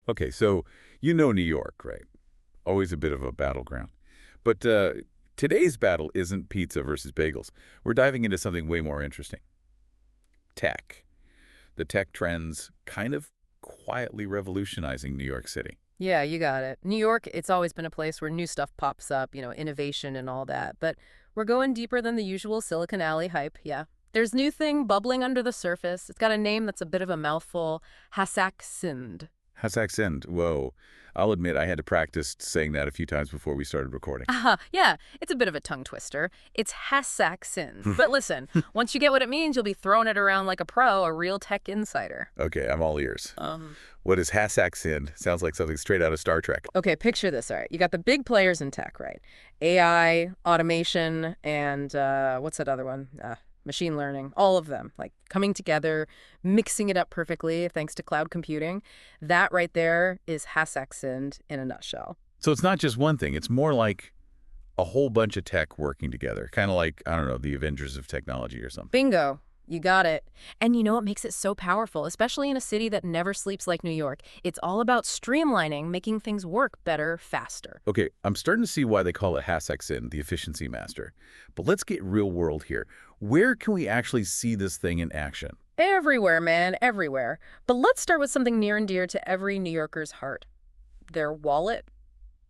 Okay, so you know New York, right? Always a bit of a battleground. But today's battle isn't pizza versus bagels. We're diving into something way more interesting. Tech. The tech trends kind of quietly revolutionizing New York City. Yeah, you got it. New York, it's always been a place where new stuff pops up, innovation and all that. But we're going deeper than the usual Silicon Alley hype, yeah. There's new thing bubbling under the surface. It's got a name that's a bit of a mouthful, Hasactcind. Hasactcind. Whoa. I'll admit I had to practice saying that a few times before we started recording. Yeah, it's a bit of a tongue twister. It's Hasactcind. But listen, once you get what it means, you'll be throwing it around like a pro, a real tech insider. Okay, I'm all ears. Um, What is Hasactcind? Sounds like something straight out of Star Trek. Okay, picture this, all right. You got the big players in tech, right? AI, automation, and what's that other one? Machine learning, all of them, like coming together, mixing it up perfectly thanks to cloud computing. That right there is Hasactcind in a nutshell. So it's not just one thing. It's more like a whole bunch of tech working together. Kind of like, I don't know, the Avengers of technology or something. Bingo. You got it. And you know what makes it so powerful, especially in a city that never sleeps like New York? It's all about streamlining, making things work better, faster. Okay, I'm starting to see why they call it Hasactcind, the efficiency master. But let's get real world here. Where can we actually see this thing in action? Everywhere, man, everywhere. But let's start with something near and dear to every New Yorker's heart. Their wallet,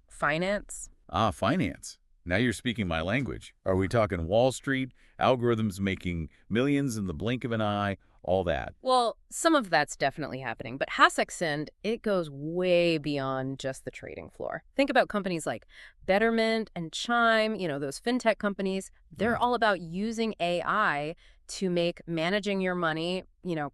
finance. Ah, finance. Now you're speaking my language. Are we talking Wall Street, algorithms making millions in the blink of an eye, all that? Well, some of that's definitely happening, but Hasactcind, it goes way beyond just the trading floor. Think about companies like Betterment and Chime, those fintech companies. They're all about using AI to make managing your money,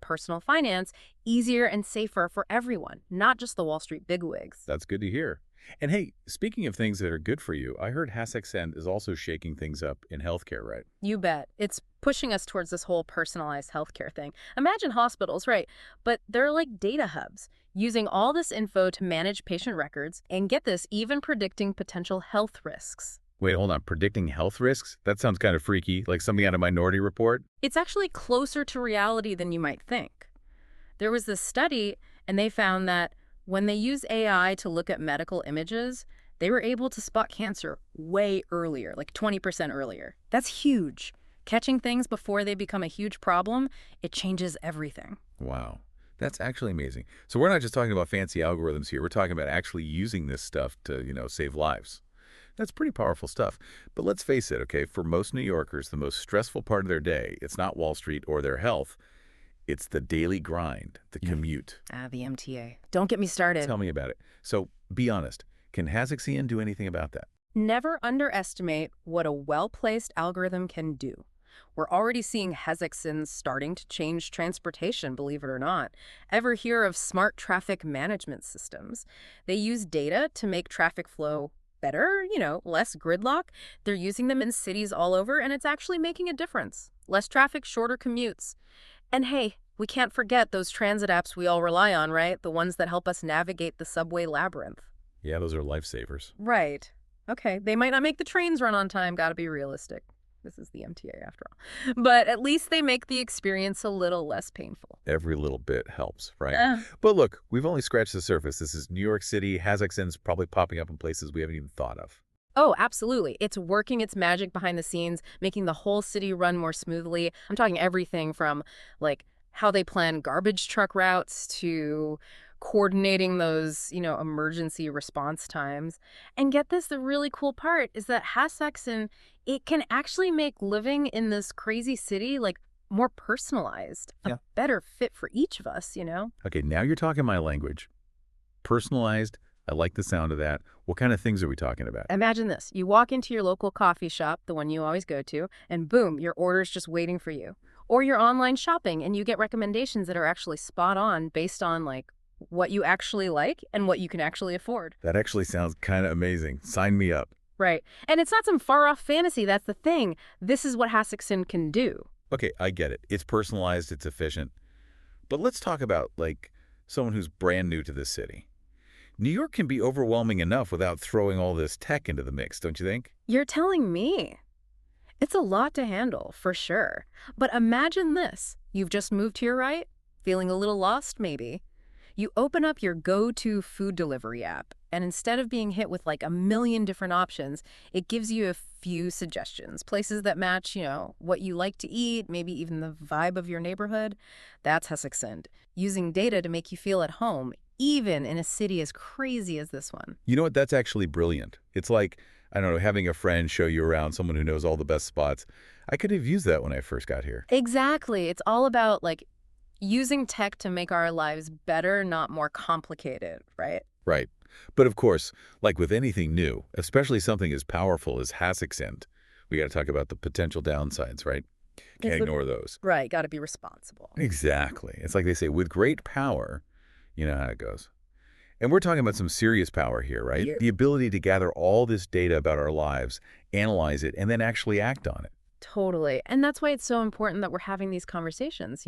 personal finance, easier and safer for everyone, not just the Wall Street bigwigs. That's good to hear. And hey, speaking of things that are good for you, I heard Hasactcind is also shaking things up in healthcare, right? You bet. It's pushing us towards this whole personalized healthcare thing. Imagine hospitals, right? But they're like data hubs, using all this info to manage patient records and get this, even predicting potential health risks. Wait, hold on. Predicting health risks? That sounds kind of freaky, like something out of Minority Report. It's actually closer to reality than you might think. There was this study, and they found that when they used AI to look at medical images, they were able to spot cancer way earlier, like 20% earlier. That's huge. Catching things before they become a huge problem, it changes everything. Wow. That's actually amazing. So we're not just talking about fancy algorithms here. We're talking about actually using this stuff to, save lives. That's pretty powerful stuff. But let's face it, okay, for most New Yorkers, the most stressful part of their day, it's not Wall Street or their health. It's the daily grind, the commute. The MTA. Don't get me started. Tell me about it. So be honest. Can Hasactcind do anything about that? Never underestimate what a well-placed algorithm can do. We're already seeing Hasactcind starting to change transportation, believe it or not. Ever hear of smart traffic management systems? They use data to make traffic flow better, less gridlock. They're using them in cities all over, and it's actually making a difference. Less traffic, shorter commutes. And hey, we can't forget those transit apps we all rely on, right? The ones that help us navigate the subway labyrinth. Yeah, those are lifesavers. Right. Okay, they might not make the trains run on time, gotta be realistic. This is the MTA after all. But at least they make the experience a little less painful. Every little bit helps, right? But look, we've only scratched the surface. This is New York City. Hasactcind's probably popping up in places we haven't even thought of. Oh, absolutely. It's working its magic behind the scenes, making the whole city run more smoothly. I'm talking everything from, like, how they plan garbage truck routes to coordinating those, emergency response times. And get this, the really cool part is that Hasactcind, it can actually make living in this crazy city, like, more personalized, a better fit for each of us, Okay, now you're talking my language. Personalized. I like the sound of that. What kind of things are we talking about? Imagine this. You walk into your local coffee shop, the one you always go to, and boom, your order's just waiting for you. Or you're online shopping and you get recommendations that are actually spot on based on, like, what you actually like and what you can actually afford. That actually sounds kind of amazing. Sign me up. Right. And it's not some far-off fantasy. That's the thing. This is what Hasactcind can do. Okay, I get it. It's personalized. It's efficient. But let's talk about, like, someone who's brand new to this city. New York can be overwhelming enough without throwing all this tech into the mix, don't you think? You're telling me. It's a lot to handle, for sure. But imagine this. You've just moved here, right? Feeling a little lost, maybe. You open up your go-to food delivery app, and instead of being hit with like a million different options, it gives you a few suggestions, places that match, what you like to eat, maybe even the vibe of your neighborhood. That's Hasactcind, using data to make you feel at home, even in a city as crazy as this one. You know what? That's actually brilliant. It's like, I don't know, having a friend show you around, someone who knows all the best spots. I could have used that when I first got here. Exactly. It's all about like using tech to make our lives better, not more complicated, right? Right. But of course, like with anything new, especially something as powerful as Hasactcind, we got to talk about the potential downsides, right? It's Can't the ignore those. right, got to be responsible. Exactly. It's like they say, with great power, you know how it goes. And we're talking about some serious power here, right? Yeah. The ability to gather all this data about our lives, analyze it, and then actually act on it. Totally. And that's why it's so important that we're having these conversations,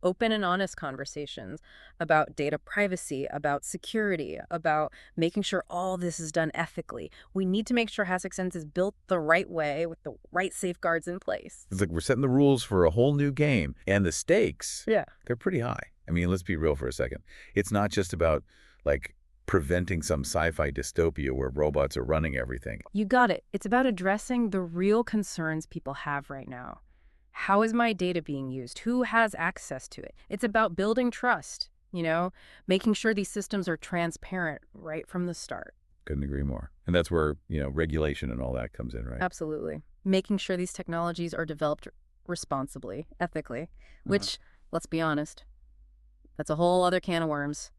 open and honest conversations about data privacy, about security, about making sure all this is done ethically. We need to make sure Hasactcind is built the right way with the right safeguards in place. It's like we're setting the rules for a whole new game. And the stakes, Yeah. they're pretty high. I mean, let's be real for a second. It's not just about, like, preventing some sci-fi dystopia where robots are running everything. You got it. It's about addressing the real concerns people have right now. How is my data being used? Who has access to it? It's about building trust, making sure these systems are transparent right from the start. Couldn't agree more. And that's where, regulation and all that comes in, right? Absolutely. Making sure these technologies are developed responsibly, ethically, which, let's be honest, that's a whole other can of worms.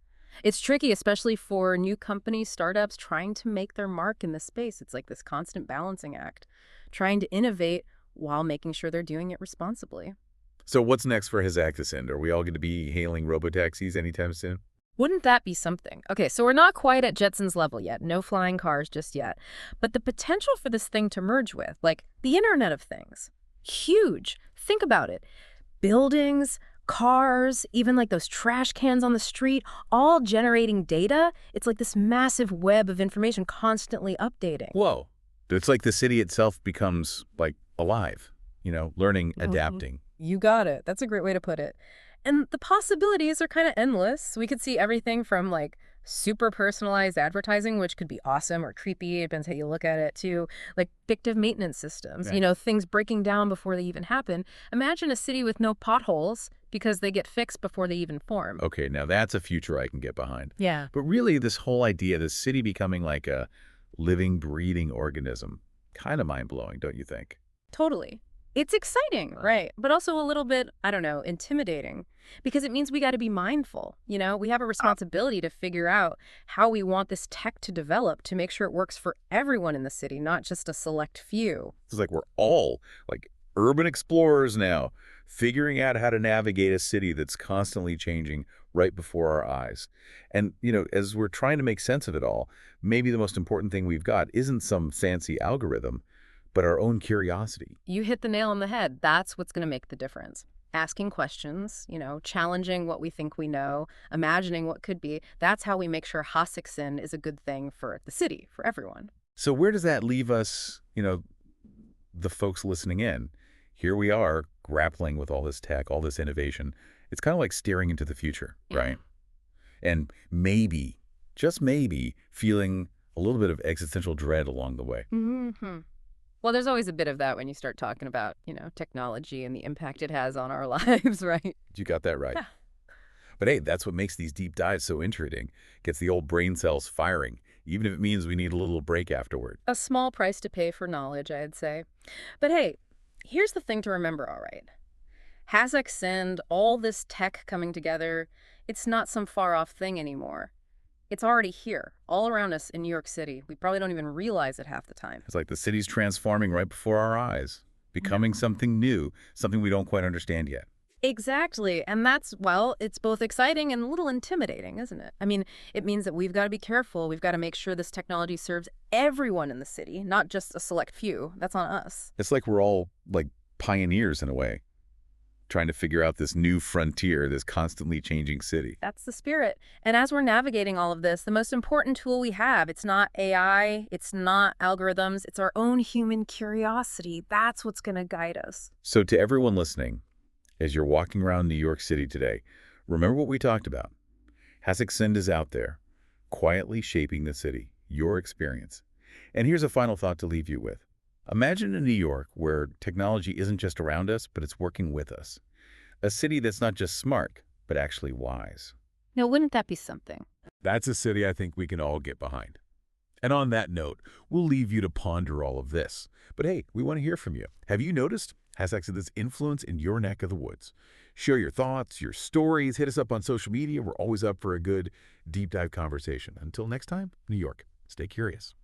It's tricky, especially for new companies, startups trying to make their mark in this space. It's like this constant balancing act, trying to innovate while making sure they're doing it responsibly. So what's next for Hasactcind? Are we all going to be hailing robotaxis anytime soon? Wouldn't that be something? Okay, so we're not quite at Jetson's level yet. No flying cars just yet. But the potential for this thing to merge with, like the Internet of Things, huge. Think about it. Buildings, cars, even like those trash cans on the street, all generating data. It's like this massive web of information constantly updating. Whoa. It's like the city itself becomes, like, alive, learning, adapting. You got it. That's a great way to put it. And the possibilities are kind of endless. We could see everything from like super personalized advertising, which could be awesome or creepy, depends how you look at it, to like predictive maintenance systems, Right. things breaking down before they even happen. Imagine a city with no potholes because they get fixed before they even form. Okay, now that's a future I can get behind. Yeah. But really, this whole idea, the city becoming like a living, breathing organism, kind of mind-blowing, don't you think? Totally. It's exciting, right? But also a little bit, I don't know, intimidating because it means we got to be mindful. We have a responsibility to figure out how we want this tech to develop to make sure it works for everyone in the city, not just a select few. It's like we're all like urban explorers now, figuring out how to navigate a city that's constantly changing right before our eyes. And, as we're trying to make sense of it all, maybe the most important thing we've got isn't some fancy algorithm, but our own curiosity. You hit the nail on the head. That's what's going to make the difference. Asking questions, challenging what we think we know, imagining what could be. That's how we make sure Hasactcind is a good thing for the city, for everyone. So where does that leave us, the folks listening in? Here we are grappling with all this tech, all this innovation. It's kind of like staring into the future, Yeah. right? And maybe, just maybe, feeling a little bit of existential dread along the way. Mm-hmm. Well, there's always a bit of that when you start talking about, technology and the impact it has on our lives, right? You got that right. Yeah. But hey, that's what makes these deep dives so intriguing. Gets the old brain cells firing, even if it means we need a little break afterward. A small price to pay for knowledge, I'd say. But hey, here's the thing to remember, all right. Hasactcind, all this tech coming together, it's not some far-off thing anymore. It's already here, all around us in New York City. We probably don't even realize it half the time. It's like the city's transforming right before our eyes, becoming something new, something we don't quite understand yet. Exactly. And that's, well, it's both exciting and a little intimidating, isn't it? I mean, it means that we've got to be careful. We've got to make sure this technology serves everyone in the city, not just a select few. That's on us. It's like we're all like pioneers in a way, trying to figure out this new frontier, this constantly changing city. That's the spirit. And as we're navigating all of this, the most important tool we have, it's not AI, it's not algorithms, it's our own human curiosity. That's what's going to guide us. So to everyone listening, as you're walking around New York City today, remember what we talked about. Hasactcind is out there, quietly shaping the city, your experience. And here's a final thought to leave you with. Imagine a New York where technology isn't just around us, but it's working with us. A city that's not just smart, but actually wise. Now, wouldn't that be something? That's a city I think we can all get behind. And on that note, we'll leave you to ponder all of this. But hey, we want to hear from you. Have you noticed Hasactcind's influence in your neck of the woods? Share your thoughts, your stories. Hit us up on social media. We're always up for a good deep dive conversation. Until next time, New York, stay curious.